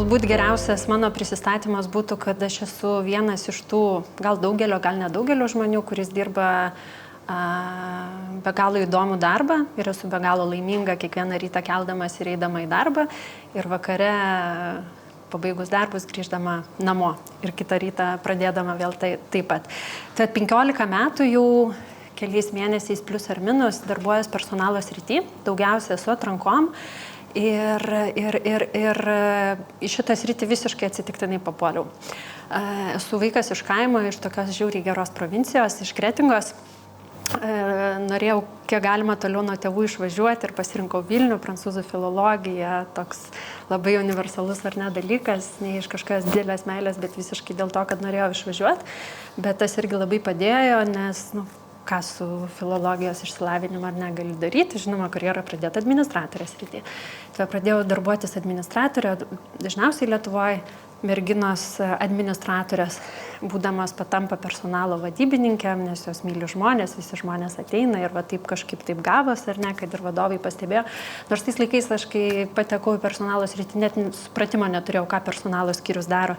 galbūt geriausias mano prisistatymas būtų, kad aš esu vienas iš tų, gal daugelio, gal nedaugelio žmonių, kuris dirba be galo įdomų darbą ir esu be galo laiminga kiekvieną rytą keldamas ir eidama į darbą ir vakare pabaigus darbus grįždama namo ir kitą rytą pradėdama vėl taip pat. Tad 15 metų jau keliais mėnesiais plus ar minus darbuojas personalo srity, daugiausia esu atrankom ir į šitą sritį visiškai atsitiktinai papuoliau. Esu vaikas iš kaimo, iš tokios žiauriai geros provincijos, iš Kretingos. Norėjau kiek galima toliau nuo tėvų išvažiuoti ir pasirinkau Vilnių, prancūzų filologiją, toks labai universalus ar ne dalykas, ne iš kažkokios didelės meilės, bet visiškai dėl to, kad norėjau išvažiuoti. Bet tas irgi labai padėjo, nes, ką su filologijos išsilavinimu ar negali daryti, žinoma, karjerą pradėti administratorės srityje. Tai pradėjau darbuotis administratorė, dažniausiai Lietuvoje merginos administratorės, būdamas patampa personalo vadybininkėm, nes jos myli žmonės, visi žmonės ateina ir va taip kažkaip taip gavos, ar ne, kad ir vadovai pastebėjo. Nors tais laikais aš, kai patekau į personalo sritį, net supratimo neturėjau, ką personalo skyrius daro.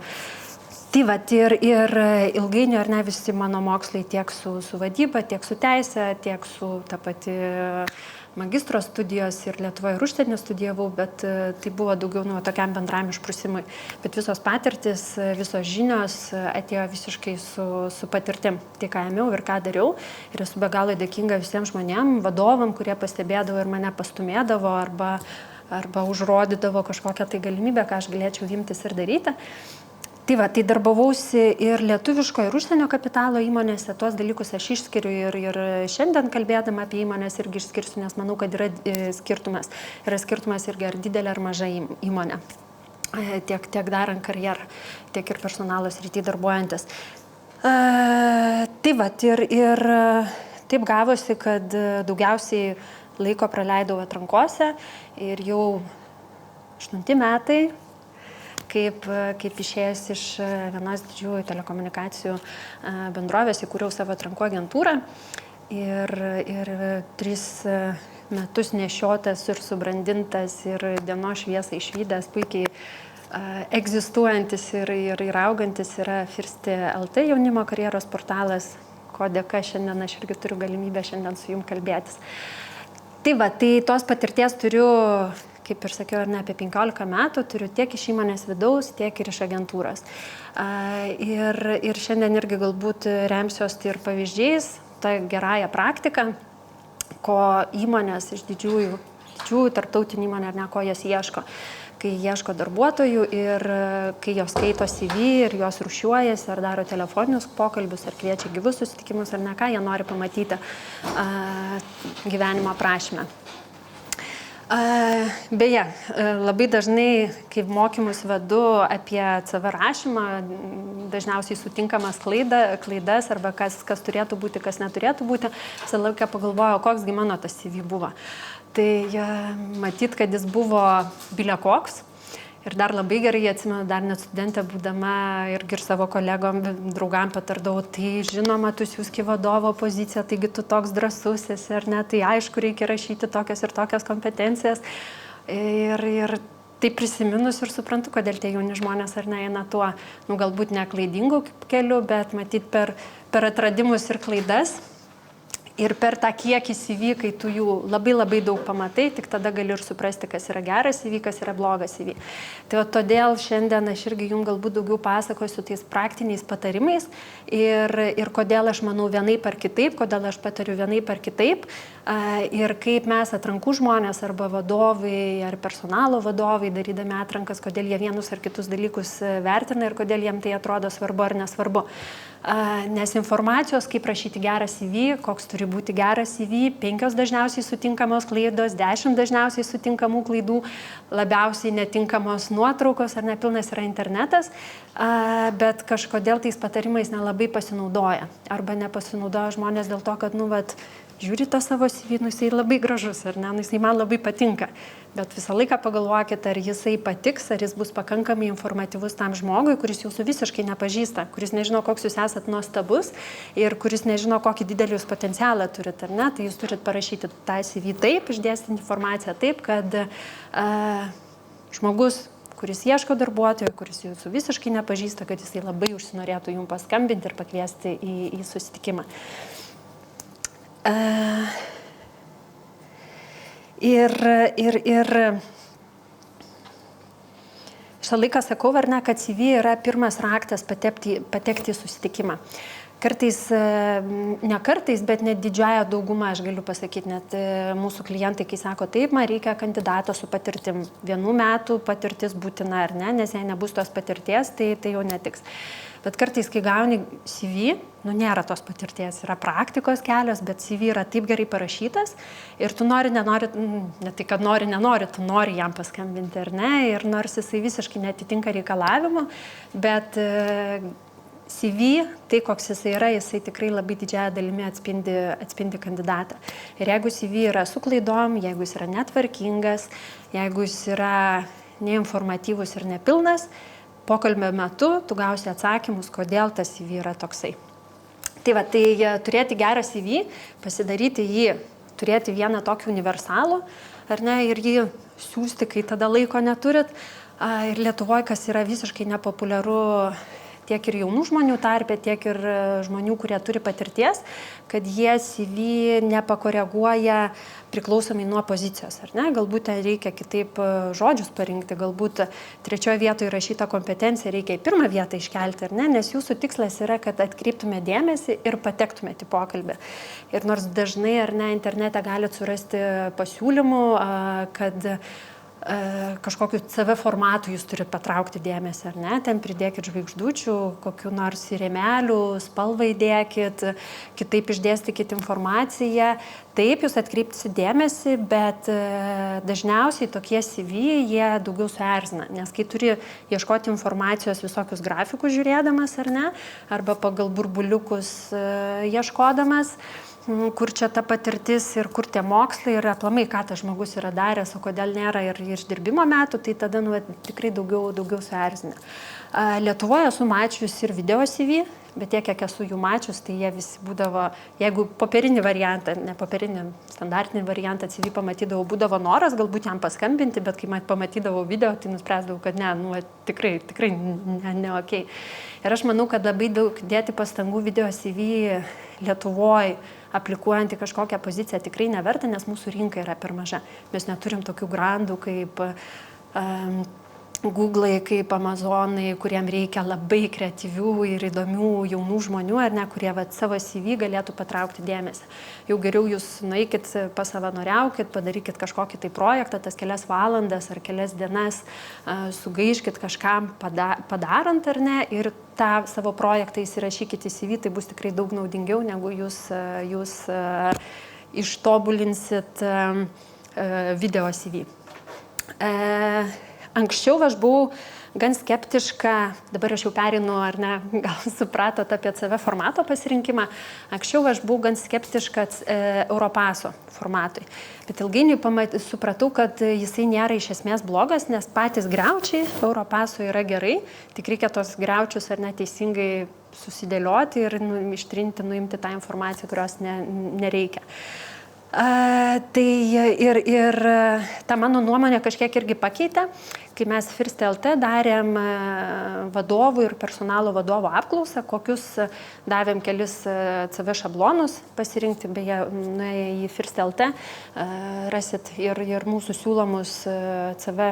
Tai va, ir ilgainiui, ar ne, visi mano mokslai tiek su vadyba, tiek su teise, tiek su ta pati magistro studijos ir Lietuvoje ir užsienį studijavau, bet tai buvo daugiau tokiam bendram išprusimui. Bet visos patirtis, visos žinios atėjo visiškai su patirtim. Tai ką ėmiau ir ką dariau. Ir esu be galo dėkinga visiems žmonėm, vadovam, kurie pastebėdavo ir mane pastumėdavo arba užrodydavo kažkokią tai galimybę, ką aš galėčiau imtis ir daryti. Tai va, tai darbavausi ir lietuviško, ir užsienio kapitalo įmonėse, tuos dalykus aš išskiriu ir šiandien kalbėdama apie įmonės irgi išskirsiu, nes manau, kad yra skirtumas. Yra skirtumas irgi ar didelė ar maža įmonė, tiek darant karjerą, tiek ir personalo srity darbuojantis. Tai va, ir taip gavosi, kad daugiausiai laiko praleidau atrankose ir jau 8 metai, kaip išėjęs iš vienos didžiųjų telekomunikacijų bendrovės, įkūriau savo atrankų agentūrą ir 3 metus nešiotas ir subrandintas ir dienos šviesą išvydęs, puikiai egzistuojantis ir augantis yra Firsti LT jaunimo karjeros portalas, ko dėka šiandien aš irgi turiu galimybę šiandien su jum kalbėtis. Tai va, tai tos patirties turiu, kaip ir sakiau, ar ne, apie 15 metų, turiu tiek iš įmonės vidaus, tiek ir iš agentūros. Ir šiandien irgi galbūt remsiuos ir pavyzdžiais, tą gerąją praktiką, ko įmonės iš didžiųjų tarptautinių įmonių, ar ne, ko jas ieško. Kai ieško darbuotojų ir kai jos skaito CV ir jos rūšiuojasi, ar daro telefoninius pokalbius, ar kviečia gyvus susitikimus, ar ne, ką jie nori pamatyti gyvenimo aprašyme. Beje, labai dažnai, kaip mokymus vedu apie CV rašymą, dažniausiai sutinkamas klaidas arba kas turėtų būti, kas neturėtų būti, visą laiką pagalvoju, koksgi mano tas CV buvo. Tai matyt, kad jis buvo bile koks. Ir dar labai gerai atsimenu, dar net studentė būdama irgi ir savo kolegom, draugam patardavau, tai žinoma, tu siūski vadovo poziciją, taigi tu toks drąsus esi, ar ne, tai aišku, reikia rašyti tokias ir tokias kompetencijas. Ir tai prisiminus ir suprantu, kodėl tie jauni žmonės ar ne eina tuo, galbūt ne klaidingų keliu, bet matyt per atradimus ir klaidas. Ir per tą kiekį CV, kai tu jų labai daug pamatai, tik tada gali ir suprasti, kas yra geras CV, kas yra blogas CV. Tai todėl šiandien aš irgi jums galbūt daugiau pasakosiu tais praktiniais patarimais ir kodėl aš manau vienaip ar kitaip, kodėl aš patariu vienaip ar kitaip ir kaip mes atrankų žmonės arba vadovai ar personalo vadovai, darydami atrankas, kodėl jie vienus ar kitus dalykus vertina ir kodėl jiems tai atrodo svarbu ar nesvarbu. Nes informacijos, kaip rašyti gerą CV, koks turi būti geras CV, 5 dažniausiai sutinkamos klaidos, 10 dažniausiai sutinkamų klaidų, labiausiai netinkamos nuotraukos ar nepilnas yra internetas, bet kažkodėl tais patarimais nelabai pasinaudoja. Arba nepasinaudoja žmonės dėl to, kad, žiūri tą savo CV, jisai labai gražus, ar ne, jisai man labai patinka. Bet visą laiką pagalvokite, ar jisai patiks, ar jis bus pakankamai informatyvus tam žmogui, kuris jūsų visiškai nepažįsta, kuris nežino, koks jūs esat nuostabus ir kuris nežino, kokį didelį jūs potencialą turit, ar ne. Tai jūs turit parašyti tą CV taip, išdėstyti informaciją taip, kad žmogus, kuris ieško darbuotojo, kuris jūsų visiškai nepažįsta, kad jisai labai užsinorėtų jums paskambinti ir pakviesti į susitikimą. Ir šitą laiką sakau, ar ne, kad CV yra pirmas raktas patekti į susitikimą. Kartais, ne kartais, bet net didžiąją daugumą, aš galiu pasakyti, net mūsų klientai, kai sako, taip, man reikia kandidato su patirtim. 1 metų patirtis būtina ar ne, nes jei nebus tos patirties, tai jau netiks. Bet kartais, kai gauni CV, nėra tos patirties, yra praktikos kelios, bet CV yra taip gerai parašytas ir tu nori, nenori, ne tai, kad nori, nenori, tu nori jam paskambinti ar ne, ir nors jisai visiškai netitinka reikalavimo, bet CV, tai koks jisai yra, jisai tikrai labai didžiąją dalimi atspindi kandidatą. Ir jeigu CV yra su klaidom, jeigu jis yra netvarkingas, jeigu jis yra neinformatyvus ir nepilnas, pokalbio metu tu gausi atsakymus, kodėl tas CV yra toksai. Tai turėti gerą CV, pasidaryti jį, turėti vieną tokį universalų, ar ne, ir jį siūsti, kai tada laiko neturit. Ir Lietuvoje, kas yra visiškai nepopuliaru tiek ir jaunų žmonių tarpe, tiek ir žmonių, kurie turi patirties, kad jie CV nepakoreguoja priklausomai nuo pozicijos, ar ne? Galbūt reikia kitaip žodžius parinkti, galbūt 3 vietoje įrašytą kompetenciją reikia į 1 vietą iškelti, ar ne? Nes jūsų tikslas yra, kad atkreiptume dėmesį ir patektumėte į pokalbį. Ir nors dažnai, ar ne, internete galite surasti pasiūlymų, kad kažkokiu CV formatu jūs turit patraukti dėmesį, ar ne? Ten pridėkit žvaigždučių, kokiu nors rėmelių, spalvą įdėkit, kitaip išdėstykit informaciją. Taip, jūs atkreipsit dėmesį, bet dažniausiai tokie CV, jie daugiau suerzina, nes kai turi ieškoti informacijos visokius grafikus žiūrėdamas, ar ne? Arba pagal burbuliukus ieškodamas, kur čia ta patirtis ir kur tie mokslai ir aplamai, ką tas žmogus yra daręs, o kodėl nėra ir išdirbimo metų, tai tada tikrai daugiau suerzina. Lietuvoje esu mačius ir video CV, bet tiek, kiek esu jų mačius, tai jie visi būdavo, jeigu popierinį variantą, ne popierinį, standartinį variantą CV pamatydavau, būdavo noras galbūt jam paskambinti, bet kai pamatydavau video, tai nuspręsdavau, kad ne, tikrai ne okei. Ir aš manau, kad labai daug dėti pastangų video CV Lietuvoje aplikuojant į kažkokią poziciją tikrai neverta, nes mūsų rinka yra per maža. Mes neturim tokių grandų kaip Google'ai, kaip Amazonai, kuriem reikia labai kreatyvių ir įdomių jaunų žmonių, ar ne, kurie savo CV galėtų patraukti dėmesį. Jau geriau jūs nueikit, pasavanoriaukit, padarykit kažkokį tai projektą, tas kelias valandas ar kelias dienas sugaiškit kažkam padarant, ar ne, ir tą savo projektą įsirašykit į CV, tai bus tikrai daug naudingiau, negu jūs ištobulinsit video CV. Anksčiau aš buvau gan skeptiška, dabar aš jau perinu, ar ne, gal supratot apie CV formato pasirinkimą, anksčiau aš buvau gan skeptiška Europaso formatui. Bet ilgainiui supratau, kad jisai nėra iš esmės blogas, nes patys griaučiai Europaso yra gerai, tik reikia tos griaučius ar neteisingai susidėlioti ir ištrinti, nuimti tą informaciją, kurios nereikia. Tai ir ta mano nuomonė kažkiek irgi pakeitė, kai mes First LT darėm vadovų ir personalo vadovo apklausą, kokius davėm kelis CV šablonus pasirinkti, beje, į First LT rasit ir mūsų siūlomus CV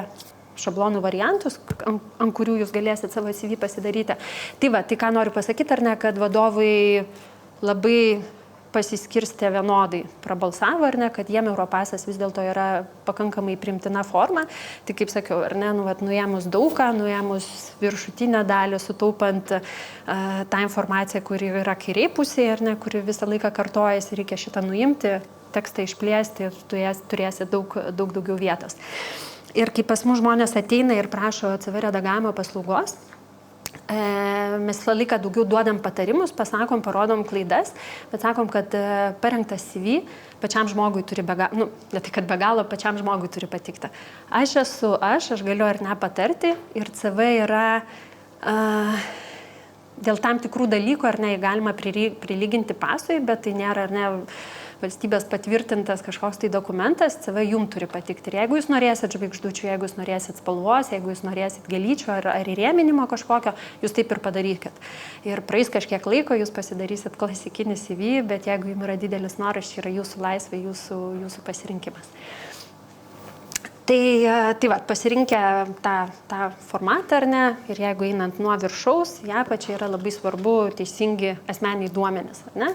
šablonų variantus, ant kurių jūs galėsit savo CV pasidaryti. Tai ką noriu pasakyti, ar ne, kad vadovai labai pasiskirstė vienodai, prabalsavo, ar ne, kad jiem Europasas vis dėlto yra pakankamai priimtina forma. Tai kaip sakiau, ar ne, nuėmus daugą, nuėmus viršutinę dalį, sutaupant tą informaciją, kuri yra kairiai pusėje, ar ne, kuri visą laiką kartojasi, reikia šitą nuimti, tekstą išplėsti ir turėsi daug daugiau vietos. Ir kai pas mus žmonės ateina ir prašo CV redagavimo paslaugos, mes visą laiką daugiau duodam patarimus, pasakom, parodom klaidas, bet sakom, kad parengtas CV pačiam žmogui turi ne tai, kad be galo, pačiam žmogui turi patikti. Aš galiu ar ne patarti ir CV yra dėl tam tikrų dalykų, ar ne, galima prilyginti pasui, bet tai nėra, ar ne, valstybės patvirtintas kažkoks tai dokumentas, CV jums turi patikti. Ir jeigu jūs norėsit žvaigždučių, jeigu jūs norėsit spalvos, jeigu jūs norėsit gėlyčių ar įrėminimo kažkokio, jūs taip ir padarykit. Ir praeis kažkiek laiko, jūs pasidarysit klasikinį CV, bet jeigu jums yra didelis noras, čia yra jūsų laisvė, jūsų pasirinkimas. Tai va, pasirinkę tą formatą, ar ne, ir jeigu einant nuo viršaus, į apačią yra labai svarbu teisingi asmeniai duomenys, ar ne.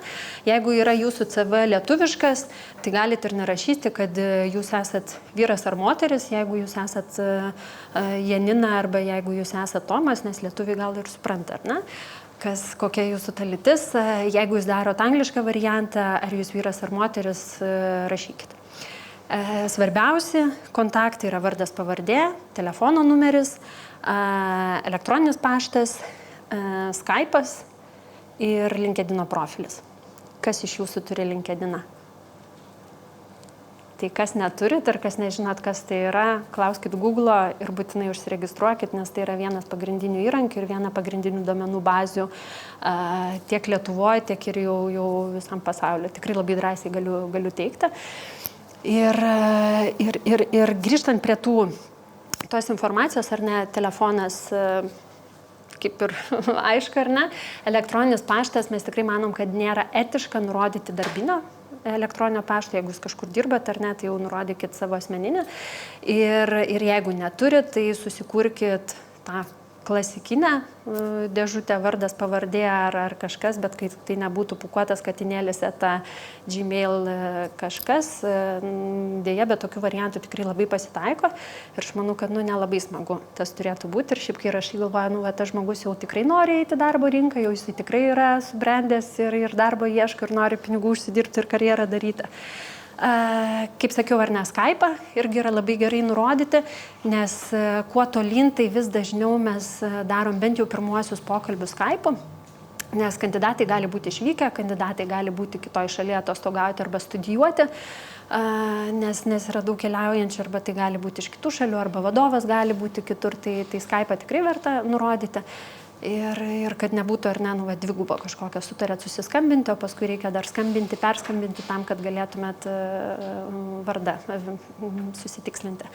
Jeigu yra jūsų CV lietuviškas, tai galite ir nerašyti, kad jūs esat vyras ar moteris, jeigu jūs esat Janina arba jeigu jūs esat Tomas, nes lietuviai gal ir supranta, ar ne. Kokia jūsų ta lytis, jeigu jūs darot anglišką variantą, ar jūs vyras ar moteris, rašykite. Svarbiausi kontaktai yra vardas pavardė, telefono numeris, elektroninis paštas, Skype'as ir LinkedIno profilis. Kas iš jūsų turi LinkedIną? Tai kas neturit ir kas nežinot, kas tai yra, klauskit Google'o ir būtinai užsiregistruokit, nes tai yra vienas pagrindinių įrankių ir viena pagrindinių duomenų bazių tiek Lietuvoje, tiek ir jau visam pasauliu. Tikrai labai drąsiai galiu teikti. Ir grįžtant prie tos informacijos, ar ne, telefonas, kaip ir aišku, ar ne, elektroninis paštas, mes tikrai manom, kad nėra etiška nurodyti darbinio elektroninio pašto, jeigu jūs kažkur dirbat, ar ne, tai jau nurodykit savo asmeninį. Ir jeigu neturit, tai susikurkit tą klasikinę dėžutę, vardas, pavardė ar kažkas, bet kai tai nebūtų pūkuotas katinėlis eta Gmail kažkas, dėja, bet tokių variantų tikrai labai pasitaiko ir aš manau, kad nelabai smagu tas turėtų būti ir šiaip kai rašai galvoju, tas žmogus jau tikrai nori eiti darbo rinką, jau jisai tikrai yra subrendęs ir darbo ieško ir nori pinigų užsidirbti ir karjerą daryti. Kaip sakiau, ar ne, Skype'ą irgi yra labai gerai nurodyti, nes kuo tolyn, tai vis dažniau mes darom bent jau pirmuosius pokalbius Skype'u, nes kandidatai gali būti išvykę, kandidatai gali būti kitoj šalyje atostogauti arba studijuoti, nes yra daug keliaujančių, arba tai gali būti iš kitų šalių, arba vadovas gali būti kitur, tai Skype'ą tikrai verta nurodyti. Ir kad nebūtų, ar ne, dvigubo kažkokio sutarėt susiskambinti, o paskui reikia dar skambinti, perskambinti tam, kad galėtumėt vardą susitikslinti.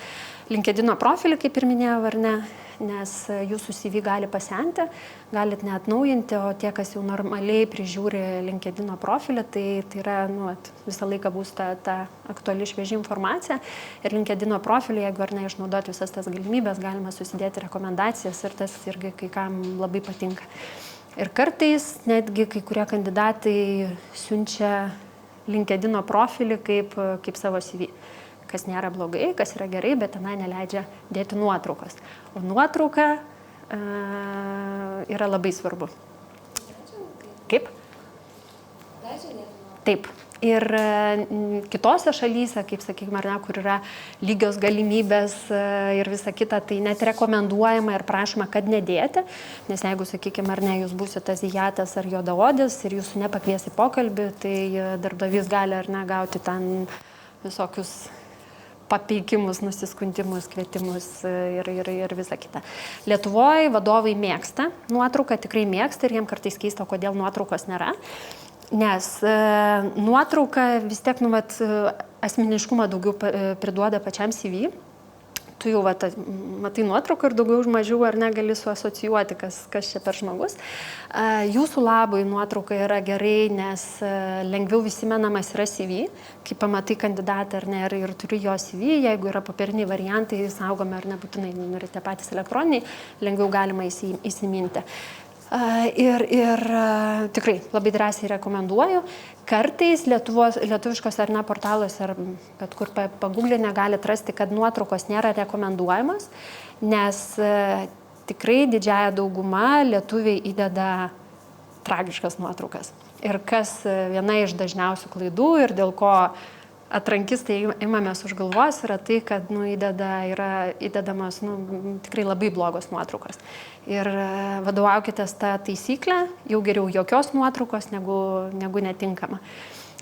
LinkedIno profilį, kaip ir minėjau, ar ne, nes jūsų CV gali pasenti, galit neatnaujinti, o tie, kas jau normaliai prižiūri LinkedIno profilį, tai yra, visą laiką bus ta aktuali švieži informacija. Ir LinkedIno profilį, jeigu ar ne išnaudoti visas tas galimybės, galima susidėti rekomendacijas ir tas irgi kai kam labai patinka. Ir kartais netgi kai kurie kandidatai siunčia LinkedIno profilį kaip savo CV. Kas nėra blogai, kas yra gerai, bet tenai neleidžia dėti nuotraukos. O nuotrauka yra labai svarbu. Kaip? Taip. Ir kitose šalyse, kaip sakykime, ar ne, kur yra lygios galimybės ir visa kita, tai net rekomenduojama ir prašoma, kad nedėti, nes jeigu, sakykime, ar ne, jūs būsite azijatas ar juodaodis ir jūsų nepakvies į pokalbį, tai darbdavys gali ar ne gauti ten visokius papeikimus, nusiskundimus, kvietimus ir visa kita. Lietuvoje vadovai mėgsta nuotrauką, tikrai mėgsta ir jiem kartais keista, kodėl nuotraukos nėra. Nes nuotrauka vis tiek asmeniškumą daugiau priduoda pačiam CV. Tu jau matai nuotrauką ir daugiau už mažiau ar negali suasocijuoti, kas čia per žmogus. Jūsų labui nuotrauka yra gerai, nes lengviau įsimenamas yra CV, kai pamatai kandidatą ar ne ir turi jo CV, jeigu yra popieriniai variantai, saugomi ar nebūtinai, norite patys elektroniniai, lengviau galima įsiminti. Ir tikrai labai drąsiai rekomenduoju. Kartais lietuviškos ar ne portaluose ar bet kur paguglinę galite rasti, kad nuotraukos nėra rekomenduojamos, nes tikrai didžiąją daugumą lietuviai įdeda tragiškas nuotraukas. Ir kas viena iš dažniausių klaidų ir dėl ko atrankistai imamės už galvos yra tai, kad yra įdedamas tikrai labai blogos nuotraukos. Ir vadovaukitės tą taisyklę, jau geriau jokios nuotraukos negu netinkama.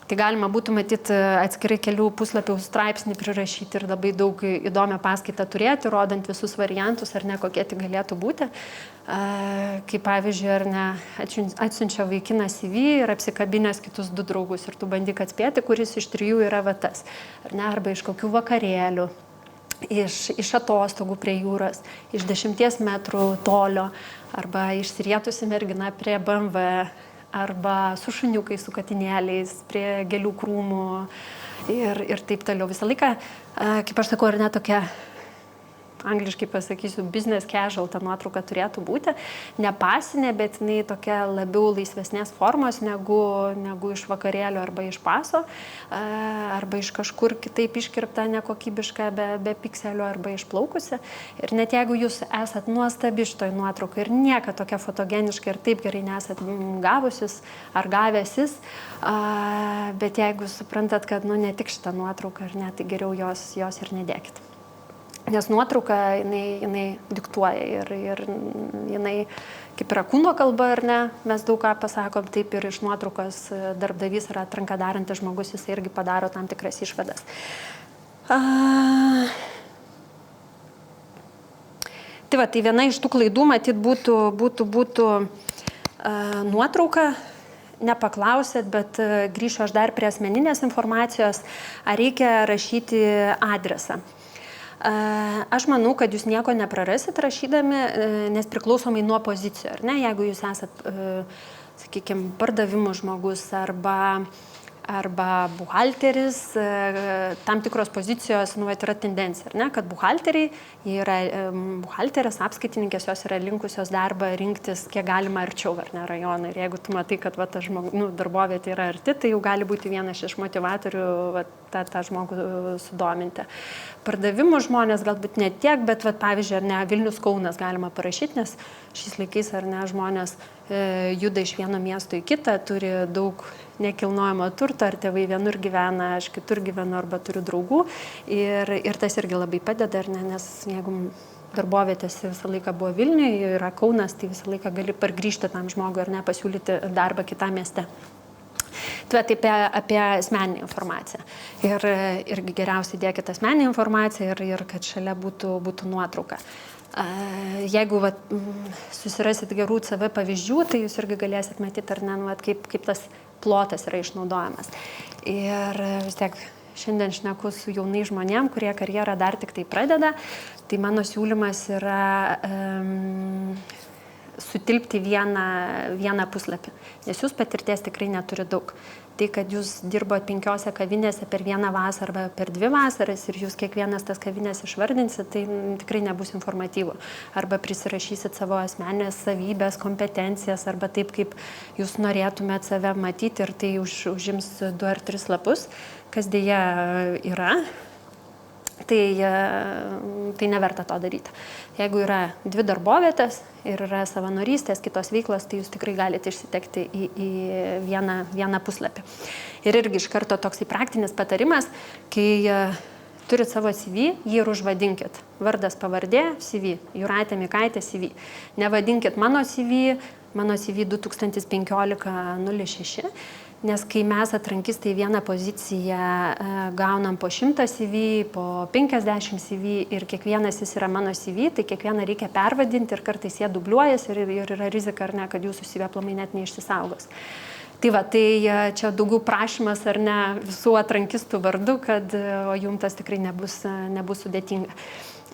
Tai galima būtų matyti atskirai kelių puslapių straipsnį prirašyti ir labai daug įdomią paskaitą turėti, rodant visus variantus, ar ne, kokie tai galėtų būti. Kaip pavyzdžiui, ar ne, atsiunčia vaikinas CV ir apsikabinęs kitus 2 draugus ir tu bandyk atspėti, kuris iš 3 yra va tas. Ar ne, arba iš kokių vakarėlių, iš atostogų prie jūros, iš 10 metrų tolio, arba išsirietusi mergina prie BMW, arba su šuniukais, su katinėliais, prie gėlių krūmų ir taip toliau. Visą laiką, kaip aš sakau, ar ne tokia, angliškai pasakysiu, business casual ta nuotrauka turėtų būti. Ne pasinė, bet jinai tokia labiau laisvesnės formos negu iš vakarėlio arba iš paso, arba iš kažkur kitaip iškirpta nekokybiška be pikselio arba išplaukusi. Ir net jeigu jūs esat nuostabi šitoj nuotraukai ir niekad tokia fotogeniška ir taip gerai nesat gavusis ar gavęsis, bet jeigu suprantat, kad ne tik šitą nuotrauką, ar ne, tai geriau jos ir nedėkit. Nes nuotrauka, jinai diktuoja ir jinai, kaip yra kūno kalba, ar ne, mes daug ką pasakom, taip ir iš nuotraukos darbdavys yra atranką darantis žmogus, jis irgi padaro tam tikras išvadas. Tai va, tai viena iš tų klaidų, matyt, būtų nuotrauka. Nepaklausėt, bet grįšiu aš dar prie asmeninės informacijos, ar reikia rašyti adresą. Aš manau, kad jūs nieko neprarasit rašydami, nes priklausomai nuo pozicijų, ar ne? Jeigu jūs esat, sakykime, pardavimų žmogus arba buhalteris, tam tikros pozicijos, yra tendencija, ar ne? Kad buhalteriai, buhalterės, apskaitininkės, jos yra linkusios darbą rinktis kiek galima arčiau, ar ne, rajoną. Ir jeigu tu matai, kad ta darbovietė yra arti, tai jau gali būti vienas iš motivatorių tą žmogų sudominti. Pardavimų žmonės galbūt ne tiek, bet pavyzdžiui, ar ne, Vilnius Kaunas galima parašyti, nes šiais laikais, ar ne, žmonės juda iš vieno miesto į kitą, turi daug nekilnojamo turto, ar tėvai vienur gyvena, aš kitur gyvenu, arba turiu draugų. Ir tas irgi labai padeda, ar ne, nes jeigu darbovietėse visą laiką buvo Vilniuje, yra Kaunas, tai visą laiką gali pargrįžti tam žmogui, ar ne, pasiūlyti darbą kitame mieste. Tai apie asmeninę informaciją. Irgi geriausiai dėkite asmeninę informaciją ir kad šalia būtų nuotrauka. Jeigu susirasit gerų CV pavyzdžių, tai jūs irgi galėsit matyti, ar ne, kaip tas plotas yra išnaudojamas. Ir vis tiek šiandien šneku su jaunais žmonėm, kurie karjerą dar tik tai pradeda, tai mano siūlymas yra sutilpti vieną puslapį, nes jūs patirties tikrai neturi daug. Tai, kad jūs dirbote 5 kavinėse per vieną vasarą arba per 2 vasaras ir jūs kiekvienas tas kavinės išvardinsit, tai tikrai nebus informatyvu. Arba prisirašysit savo asmeninės savybės, kompetencijas, arba taip, kaip jūs norėtumėt save matyti ir tai užims 2 ar 3 lapus, kas dėja yra. Tai neverta to daryti. Jeigu yra 2 darbovietės ir yra savanorystės, kitos veiklos, tai jūs tikrai galite išsitekti į vieną puslapį. Ir irgi iš karto toksai praktinis patarimas, kai turit savo CV, jį ir užvadinkit. Vardas, pavardė, CV. Jūratė Mikaitė CV. Nevadinkit mano CV 2015-06. Nes kai mes atrankistai vieną poziciją gaunam po 100 CV, po 50 CV ir kiekvienas jis yra mano CV, tai kiekvieną reikia pervadinti ir kartais jie dubliuojas ir yra rizika, ar ne, kad jūsų CV aplamai net neišsisaugos. Tai čia daugiau prašymas, ar ne, visų atrankistų vardu, kad jums tas tikrai nebus sudėtinga.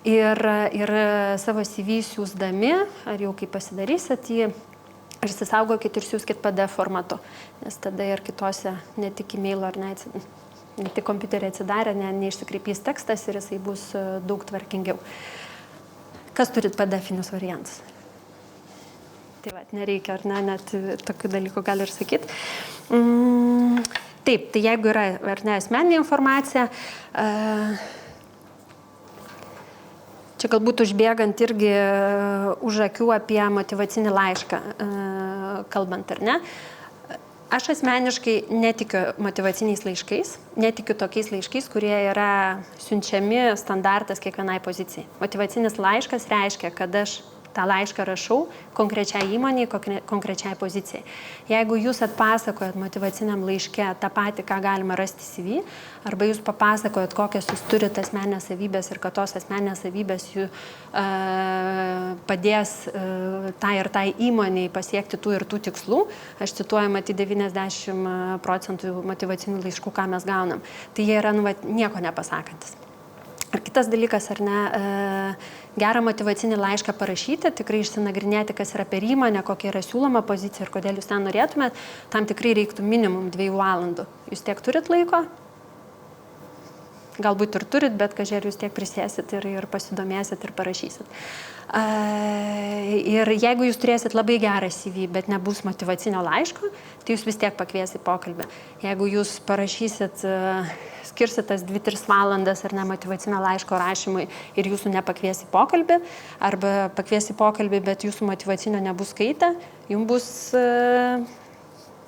Ir savo CV siūsdami, ar jau kai pasidarysit jį, išsisaugokit ir siūskit PDF formatu, nes tada ir kitose ne tik e-mailo ar ne tik kompiuterį atsidarę, neišsikreipys tekstas ir jisai bus daug tvarkingiau. Kas turit PDF-inius variantus? Tai nereikia, ar ne, net tokių dalykų gali ir sakyti. Taip, tai jeigu yra, ar ne, asmeninė informacija, čia galbūt užbėgant irgi už akių apie motyvacinį laišką, kalbant, ar ne. Aš asmeniškai netikiu motyvaciniais laiškais, netikiu tokiais laiškais, kurie yra siunčiami standartas kiekvienai pozicijai. Motyvacinis laiškas reiškia, kad aš tą laišką rašau konkrečiai įmonei, konkrečiai pozicijai. Jeigu jūs atpasakojat motyvaciniam laiške tą patį, ką galima rasti CV, arba jūs papasakojat, kokias jūs turite asmeninės savybės ir kad tos asmeninės savybės jų padės tai ir tai įmoniai pasiekti tų ir tų tikslų, aš cituoju, matyti 90% motyvacinių laiškų, ką mes gaunam, tai jie yra nieko nepasakantis. Ir kitas dalykas, ar ne, gerą motyvacinį laišką parašyti, tikrai išsinagrinėti, kas yra per įmonę, kokia yra siūloma pozicija ir kodėl jūs ten norėtumėt, tam tikrai reiktų minimum 2 valandų. Jūs tiek turit laiko? Galbūt ir turit, bet kažkaip jūs tiek prisėsit ir pasidomėsit ir parašysit. Ir jeigu jūs turėsit labai gerą CV, bet nebus motyvacinio laiško, tai jūs vis tiek pakviesi pokalbį. Jeigu jūs parašysit, skirsit tas 2-3 valandas ar ne motyvacinio laiško rašymui ir jūsų nepakviesi pokalbį, arba pakviesi pokalbį, bet jūsų motyvacinio nebus skaitę, jums bus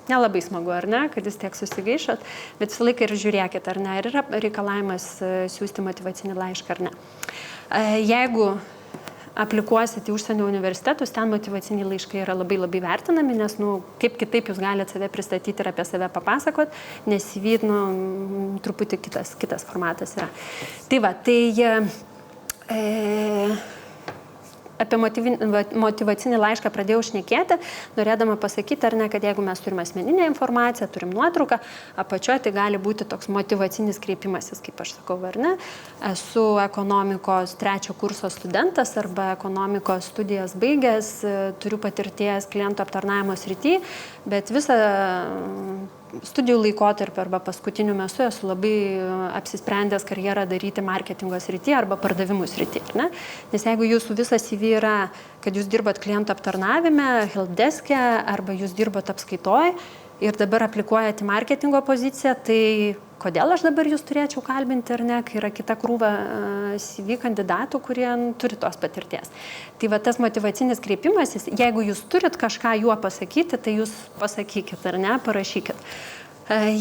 nelabai smagu, ar ne, kad jūs tiek susigaišot, bet visą laiką ir žiūrėkit, ar ne, ar yra reikalavimas siūsti motyvacinį laišką, ar ne. Jeigu aplikuosit į užsienio universitetus, ten motyvaciniai laiškai yra labai labai vertinami, nes, kaip kitaip jūs galite save pristatyti ir apie save papasakot, nes CV, truputį kitas formatas yra. Tai va, apie motyvacinį laišką pradėjau šnekėti, norėdama pasakyti, ar ne, kad jeigu mes turime asmeninę informaciją, turim nuotrauką, apačioje tai gali būti toks motyvacinis kreipimasis, kaip aš sakau, ar ne. Esu ekonomikos 3 kurso studentas arba ekonomikos studijas baigęs, turiu patirties klientų aptarnavimo srity, bet visą studijų laikotarpį arba paskutiniu metu esu labai apsisprendęs karjerą daryti marketingo srity arba pardavimų srity, ne? Nes jeigu jūsų visas CV yra, kad jūs dirbat klientų aptarnavime, helpdeske arba jūs dirbat apskaitoj ir dabar aplikuojate į marketingo poziciją, tai kodėl aš dabar jūs turėčiau kalbinti, ar ne, kai yra kita krūva CV kandidatų, kurie turi tos patirties. Tai va tas motyvacinis kreipimasis, jeigu jūs turit kažką juo pasakyti, tai jūs pasakykit, ar ne, parašykit.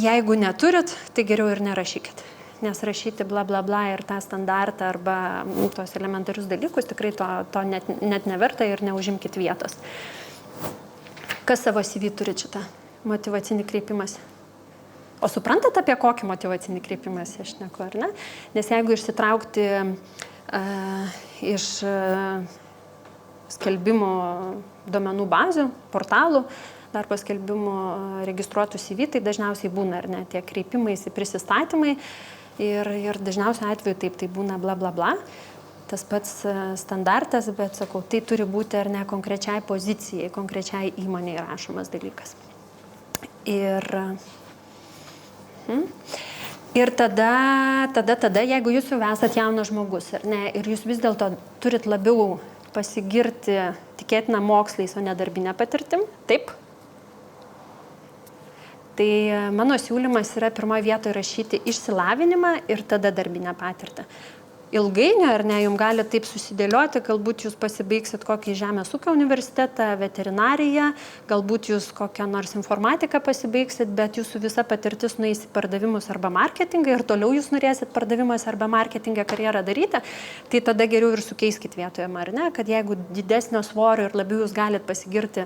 Jeigu neturit, tai geriau ir nerašykit. Nes rašyti bla bla bla ir tą standartą arba tos elementarius dalykus tikrai to net neverta ir neužimkit vietos. Kas savo CV turi šitą motyvacinį kreipimąsi? O suprantat, apie kokį motyvacinį kreipimąsi aš šneku, ar ne? Nes jeigu išsitraukti iš skelbimų duomenų bazių, portalų, darbo skelbimų registruotų CV, tai dažniausiai būna, ar ne, tie kreipimaisi, prisistatymai ir dažniausiai atveju taip, tai būna bla bla bla. Tas pats standartas, bet sakau, tai turi būti, ar ne, konkrečiai pozicijai, konkrečiai įmonei rašomas dalykas. Ir tada, jeigu jūs jau esat jaunas žmogus, ar ne, ir jūs vis dėlto turit labiau pasigirti tikėtina mokslais, o ne darbinę patirtim, taip? Tai mano siūlymas yra pirmoje vietoje rašyti išsilavinimą ir tada darbinę patirtį. Ilgainiui, ar ne, jums gali taip susidėlioti, galbūt jūs pasibaigsit kokį žemės ūkio universitetą, veterinariją, galbūt jūs kokią nors informatiką pasibaigsit, bet jūsų visa patirtis nueis į pardavimus arba marketingą ir toliau jūs norėsit pardavimus arba marketingą karjerą daryti, tai tada geriau ir sukeiskit vietoje, ar ne, kad jeigu didesnio svorio ir labiau jūs galit pasigirti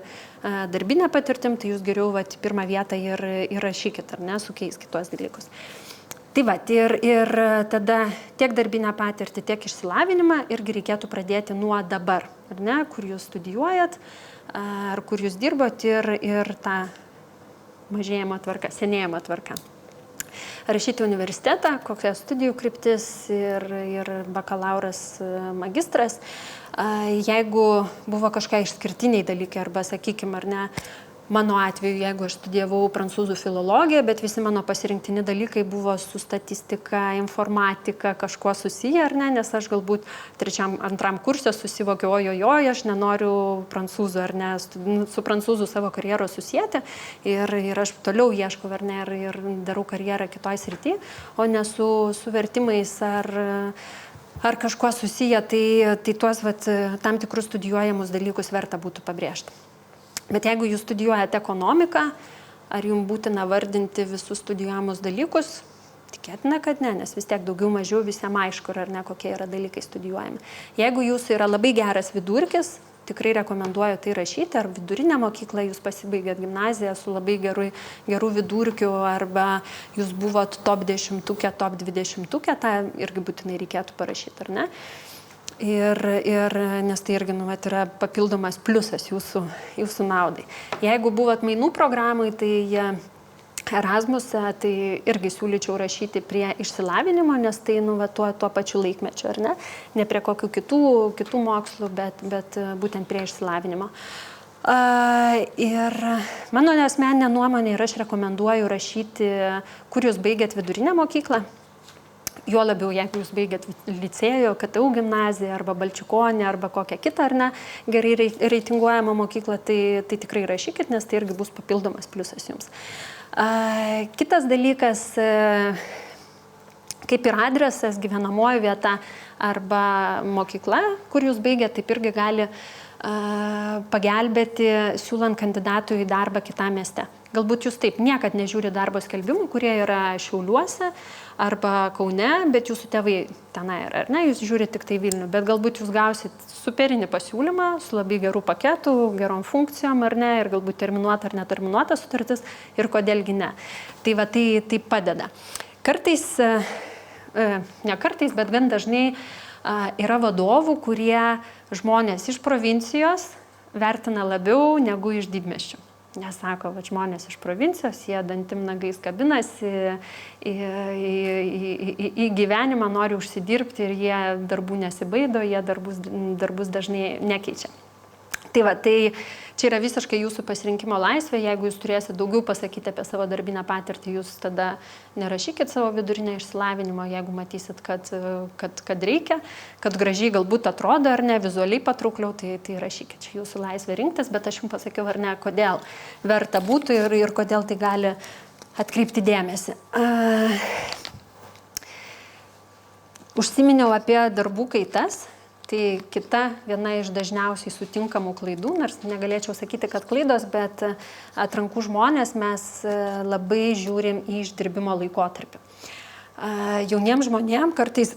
darbinę patirtim, tai jūs geriau pirmą vietą ir rašykit, ar ne, sukeiskit tuos dalykus. Tai va, ir tada tiek darbinę patirtį, tiek išsilavinimą irgi reikėtų pradėti nuo dabar, ar ne, kur jūs studijuojat, ar kur jūs dirbot ir tą mažėjimo tvarką, senėjimo tvarką. Rašyti universitetą, kokia studijų kryptis ir bakalauras, magistras. Jeigu buvo kažką išskirtiniai dalykai arba, sakykime, ar ne, mano atveju, jeigu aš studijavau prancūzų filologiją, bet visi mano pasirinktini dalykai buvo su statistika, informatika, kažkuo susiję, ar ne, nes aš galbūt 2 kurse susivokiau, aš nenoriu prancūzų, ar ne, su prancūzų savo karjeros susijęti ir aš toliau ieškau, ar ne, ir darau karjerą kitoj srity, o ne su vertimais ar kažkuo susiję, tai tuos tam tikrus studijuojamus dalykus verta būtų pabrėžti. Bet jeigu jūs studijuojate ekonomiką, ar jums būtina vardinti visus studijuojamus dalykus, tikėtina, kad ne, nes vis tiek daugiau mažiau visiems aišku, ar ne, kokie yra dalykai studijuojami. Jeigu jūsų yra labai geras vidurkis, tikrai rekomenduoju tai rašyti, ar vidurinę mokyklą jūs pasibaigėt gimnaziją su labai gerų vidurkių, arba jūs buvot top 10, top 20, tą irgi būtinai reikėtų parašyti, ar ne? Ir nes tai irgi yra papildomas pliusas jūsų naudai. Jeigu buvot mainų programai, tai Erasmus'e, tai irgi siūlyčiau rašyti prie išsilavinimo, nes tai tuo pačiu laikmečiu, ar ne? Ne prie kokių kitų mokslų, bet būtent prie išsilavinimo. Ir mano asmeninė nuomonė, ir aš rekomenduoju rašyti, kur jūs baigėt vidurinę mokyklą. Juo labiau, jeigu jūs baigėt licėjų, KTU gimnaziją, arba Balčikonį, arba kokią kitą, ar ne, gerai reitinguojamą mokyklą, tai tikrai rašykit, nes tai irgi bus papildomas pliusas jums. Kitas dalykas, kaip ir adresas, gyvenamoji vieta arba mokykla, kur jūs baigėt, taip irgi gali pagelbėti siūlant kandidatų į darbą kitame mieste. Galbūt jūs taip niekad nežiūri darbo skelbimų, kurie yra Šiauliuose arba Kaune, bet jūsų tėvai tenai yra, ar ne, jūs žiūrite tik tai Vilnių, bet galbūt jūs gausit superinį pasiūlymą su labai gerų paketų, gerom funkcijom, ar ne, ir galbūt terminuota ar neterminuota sutartis, ir kodėlgi ne. Tai tai padeda. Kartais, ne kartais, bet gan dažnai yra vadovų, kurie žmonės iš provincijos vertina labiau negu iš didmiesčių. Nes sako, va, žmonės iš provincijos, jie dantim nagais kabinasi į gyvenimą, nori užsidirbti ir jie darbų nesibaido, jie darbus dažnai nekeičia. Tai čia yra visiškai jūsų pasirinkimo laisvė, jeigu jūs turėsite daugiau pasakyti apie savo darbinę patirtį, jūs tada nerašykit savo vidurinio išsilavinimo, jeigu matysit, kad reikia, kad gražiai galbūt atrodo ar ne, vizualiai patraukliau, tai rašykit, čia jūsų laisvė rinktis, bet aš jums pasakiau ar ne, kodėl verta būtų ir kodėl tai gali atkreipti dėmesį. Užsiminiau apie darbų kaitas. Tai kita viena iš dažniausiai sutinkamų klaidų, nors negalėčiau sakyti, kad klaidos, bet atrankų žmonės mes labai žiūrim į išdirbimo laikotarpį. Jauniems žmonėms kartais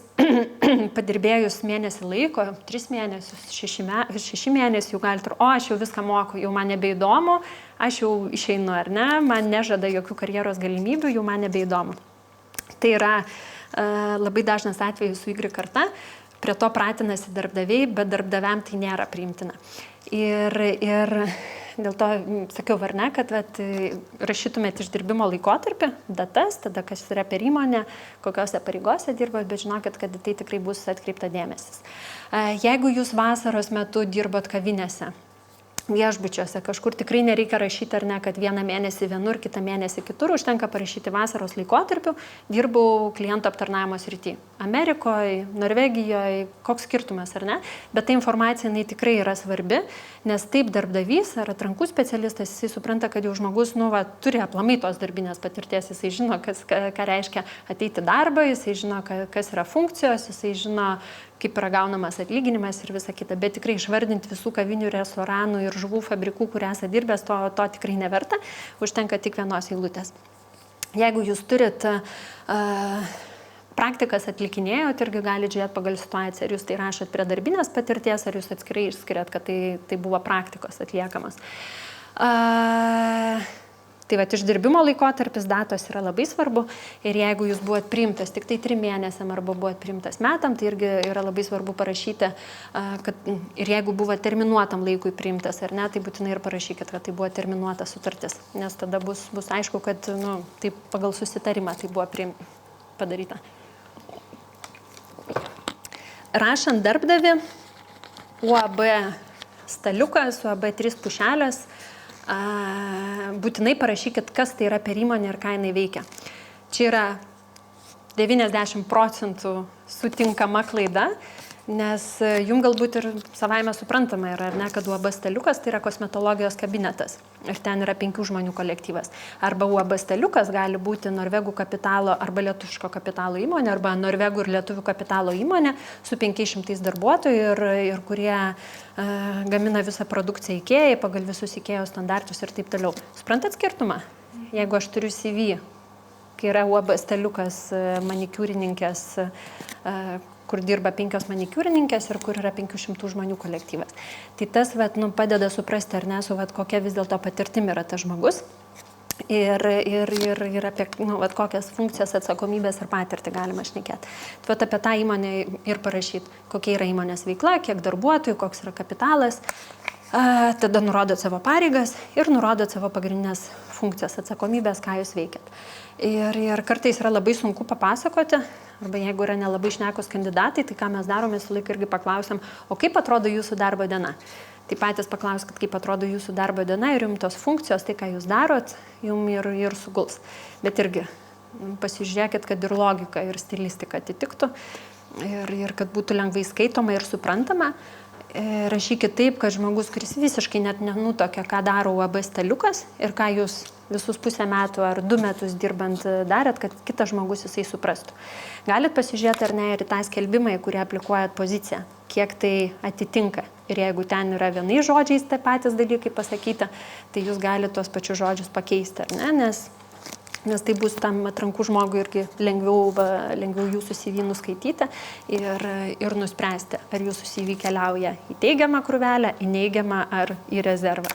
padirbėjus mėnesį laiko, 3 mėnesius, 6 mėnesių jau galite, aš jau viską moku, jau man nebeįdomu, aš jau išeinu ar ne, man nežada jokių karjeros galimybių, jau man nebeįdomu. Tai yra labai dažnas atvejis su Y karta. Prie to pratinasi darbdaviai, bet darbdaviam tai nėra priimtina. Ir dėl to sakiau, ar ne, kad rašytumėt išdirbimo laikotarpį, datas, tada kas yra per įmonę, kokiose pareigose dirbot, bet žinokit, kad tai tikrai bus atkreipta dėmesis. Jeigu jūs vasaros metu dirbot kavinėse, viešbučiuose, kažkur tikrai nereikia rašyti ar ne, kad vieną mėnesį vienur, kitą mėnesį kitur, užtenka parašyti vasaros laikotarpiu, dirbau klientų aptarnavimo srity. Amerikoje, Norvegijoje, koks skirtumas ar ne, bet ta informacija jinai tikrai yra svarbi, nes taip darbdavys ar atrankų specialistas, jisai supranta, kad jau žmogus turi aplamai tos darbinės patirties, jisai žino, ką reiškia ateiti darbą, jisai žino, kas yra funkcijos, jisai žino, kaip yra gaunamas atlyginimas ir visa kita, bet tikrai išvardinti visų kavinių, restoranų ir žuvų fabrikų, kur esate dirbęs, to tikrai neverta, užtenka tik vienos eilutės. Jeigu jūs turit praktikas atlikinėjot, irgi galite žiūrėti pagal situaciją, ar jūs tai rašot prie darbinės patirties, ar jūs atskirai išskiriat, kad tai buvo praktikos atliekamas. Tai išdirbimo laikotarpis, datos yra labai svarbu ir jeigu jūs buvot priimtas tik tai 3 mėnesiam arba buvot priimtas metam, tai irgi yra labai svarbu parašyti, kad ir jeigu buvo terminuotam laikui priimtas ar ne, tai būtinai ir parašykit, kad tai buvo terminuota sutartis, nes tada bus aišku, kad tai pagal susitarimą tai buvo padaryta. Rašant darbdavį, UAB staliukas, UAB 3 pušelės, būtinai parašykit, kas tai yra per įmonę ir ką jinai veikia. Čia yra 90% sutinkama klaida, nes jums galbūt ir savaime suprantama yra, ar ne, kad UAB staliukas tai yra kosmetologijos kabinetas ir ten yra 5 žmonių kolektyvas. Arba UAB staliukas gali būti norvegų kapitalo arba lietuviško kapitalo įmonė, arba norvegų ir lietuvių kapitalo įmonė su 500 darbuotojų ir kurie gamina visą produkciją IKEA pagal visus IKEA standartus ir taip toliau. Suprantat skirtumą? Jeigu aš turiu CV, kai yra UAB staliukas manikiūrininkės kur dirba 5 manikiūrininkės ir kur yra 500 žmonių kolektyvas. Tai tas padeda suprasti, ar ne, su kokia vis dėlto patirtim yra tas žmogus. Ir apie kokias funkcijas, atsakomybės ir patirtį galima šnekėti. Tai apie tą įmonę ir parašyti, kokia yra įmonės veikla, kiek darbuotojų, koks yra kapitalas. Tada nurodot savo pareigas ir nurodot savo pagrindinės funkcijas, atsakomybės, ką jūs veikiat. Ir kartais yra labai sunku papasakoti, arba jeigu yra nelabai šnekus kandidatai, tai ką mes darome, su laiku irgi paklausiam, o kaip atrodo jūsų darbo diena? Tai patys paklauskit, kaip atrodo jūsų darbo diena ir jums tos funkcijos, tai ką jūs darot, jums ir suguls. Bet irgi pasižiūrėkit, kad ir logika, ir stilistika atitiktų, ir kad būtų lengvai skaitoma ir suprantama. Rašykit taip, kad žmogus, kuris visiškai net nenutokia, ką daro UAB Staliukas ir ką jūs visus pusę metų ar 2 metus dirbant darėt, kad kitas žmogus jisai suprastų. Galit pasižiūrėti ar ne ir tą skelbimą, į kurį aplikuojat poziciją, kiek tai atitinka. Ir jeigu ten yra vienais žodžiais tie patys dalykai pasakyti, tai jūs galite tuos pačius žodžius pakeisti, ar ne? Nes tai bus tam atrankų žmogui irgi lengviau jūsų CV nuskaityti ir nuspręsti, ar jūsų CV keliauja į teigiamą krūvelę, į neigiamą ar į rezervą.